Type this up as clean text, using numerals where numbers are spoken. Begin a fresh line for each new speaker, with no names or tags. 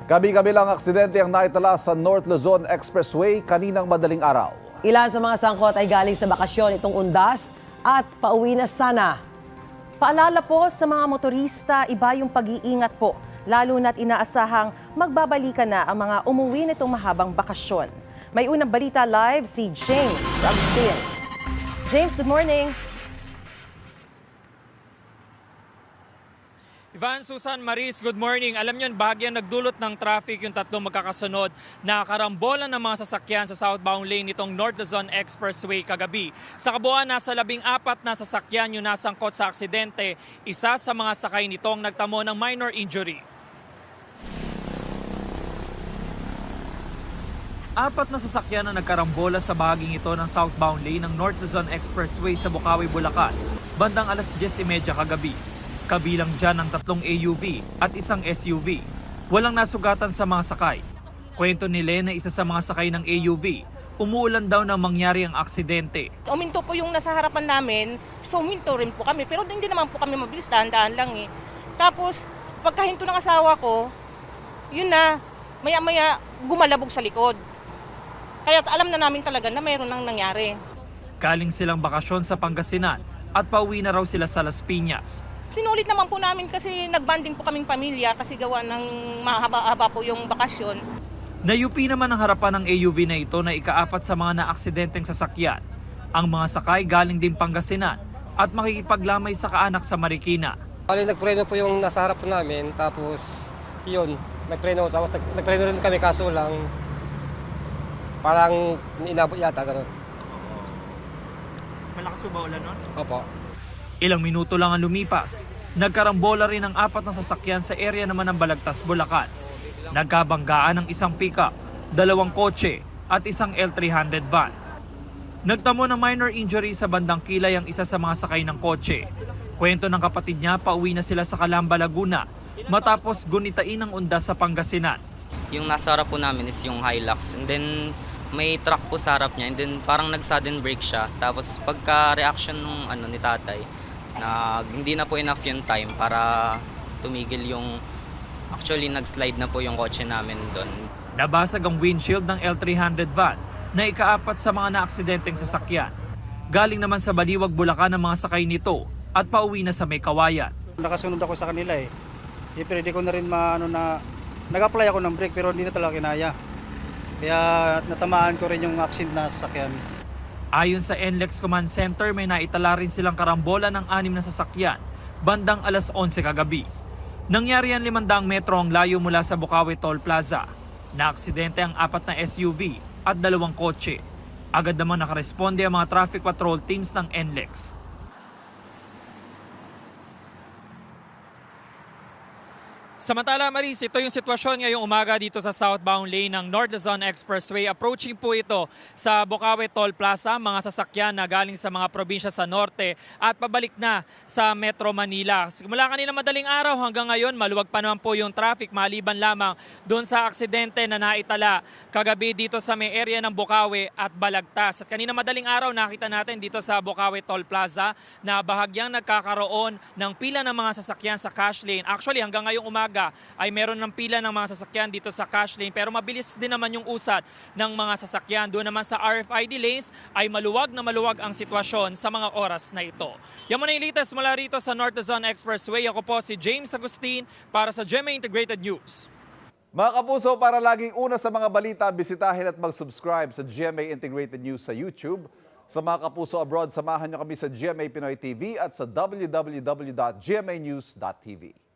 Gabi-gabi lang aksidente ang naitala sa North Luzon Expressway kaninang madaling araw.
Ilan sa mga sangkot ay galing sa bakasyon itong undas at pauwi na sana.
Paalala po sa mga motorista, iba yung pag-iingat po, lalo na't inaasahang magbabalikan na ang mga umuwi nitong mahabang bakasyon. May unang balita live si James Agustin. James, good morning.
Ivan, Susan, Maris, good morning. Alam niyo, bahagyang nagdulot ng traffic yung tatlong magkakasunod na karambolan ng mga sasakyan sa southbound lane nitong North Luzon Expressway kagabi. Sa kabuuan, nasa 14 na sasakyan yung nasangkot sa aksidente. Isa sa mga sakay nitong nagtamo ng minor injury. 4 na sasakyan na nagkarambola sa bahaging ito ng southbound lane ng North Luzon Expressway sa Bukawi, Bulacan, bandang alas 10:30 kagabi. Kabilang dyan ang 3 AUV at isang SUV. Walang nasugatan sa mga sakay. Kwento ni Lena, isa sa mga sakay ng AUV, umuulan daw nang mangyari ang aksidente.
Uminto po yung nasa harapan namin, so uminto rin po kami. Pero hindi naman po kami mabilis, daan-daan lang eh. Tapos, pagkahinto ng asawa ko, yun na, maya-maya gumalabog sa likod. Kaya alam na namin talaga na mayroon nang nangyari.
Galing silang bakasyon sa Pangasinan at pauwi na raw sila sa Las Piñas.
Sinulit naman po namin kasi nagbanding po kaming pamilya kasi gawa ng mahaba-haba po yung bakasyon.
Nayupi naman ang harapan ng AUV na ito na ika-4 sa mga naaksidenteng sasakyan. Ang mga sakay galing din Pangasinan at makikipaglamay sa kaanak sa Marikina.
Bali, nagpreno po yung nasa harap po namin, tapos yun, nagpreno rin kami kaso lang parang inabot yata gano'n.
Malakas ba ulan nun?
Opo.
Ilang minuto lang ang lumipas, nagkarambola rin ang 4 na sasakyan sa area naman ng Balagtas, Bulacan. Nagkabanggaan ng isang pickup, 2 kotse at isang L300 van. Nagtamo ng minor injury sa bandang kilay ang isa sa mga sakay ng kotse. Kwento ng kapatid niya, pauwi na sila sa Calamba, Laguna matapos gunitain ng undas sa Pangasinan.
Yung nasa harap po namin is yung Hilux, and then may truck po sa harap niya, and then parang nag-sudden brake siya. Tapos pagka-reaction ng ni tatay, na hindi na po enough yung time para tumigil yung, actually nag-slide na po yung kotse namin doon.
Nabasag ang windshield ng L300 van na ika-4 sa mga naaksidenteng sasakyan. Galing naman sa Baliwag, Bulacan ang mga sakay nito at pauwi na sa May Kawayan.
Nakasunod ako sa kanila eh. Pero hindi ko na rin nag-apply ako ng brake pero hindi na talaga kinaya. Kaya natamaan ko rin yung accident na sasakyan.
Ayon sa NLEX Command Center, may naitala rin silang karambola ng 6 na sasakyan bandang alas 11 kagabi. Nangyari ang 500 metro ang layo mula sa Bukawi Toll Plaza. Naaksidente ang 4 na SUV at 2 kotse. Agad namang nakaresponde ang mga traffic patrol teams ng NLEX. Samantala, Maris, ito yung sitwasyon ngayong umaga dito sa southbound lane ng North Luzon Expressway. Approaching po ito sa Bukawi Toll Plaza, mga sasakyan na galing sa mga probinsya sa norte at pabalik na sa Metro Manila. Mula kanina madaling araw hanggang ngayon, maluwag pa naman po yung traffic maliban lamang doon sa aksidente na naitala kagabi dito sa may area ng Bukawi at Balagtas. At kanina madaling araw nakita natin dito sa Bukawi Toll Plaza na bahagyang nagkakaroon ng pila ng mga sasakyan sa cash lane. Actually, hanggang ngayong umaga ay meron ng pila ng mga sasakyan dito sa cash lane, pero mabilis din naman yung usad ng mga sasakyan. Doon naman sa RFID lanes ay maluwag na maluwag ang sitwasyon sa mga oras na ito. Yan muna yung latest mula rito sa North Luzon Expressway. Ako po si James Agustin para sa GMA Integrated News.
Mga kapuso, para laging una sa mga balita, bisitahin at mag-subscribe sa GMA Integrated News sa YouTube. Sa mga kapuso abroad, samahan nyo kami sa GMA Pinoy TV at sa www.gmanews.tv.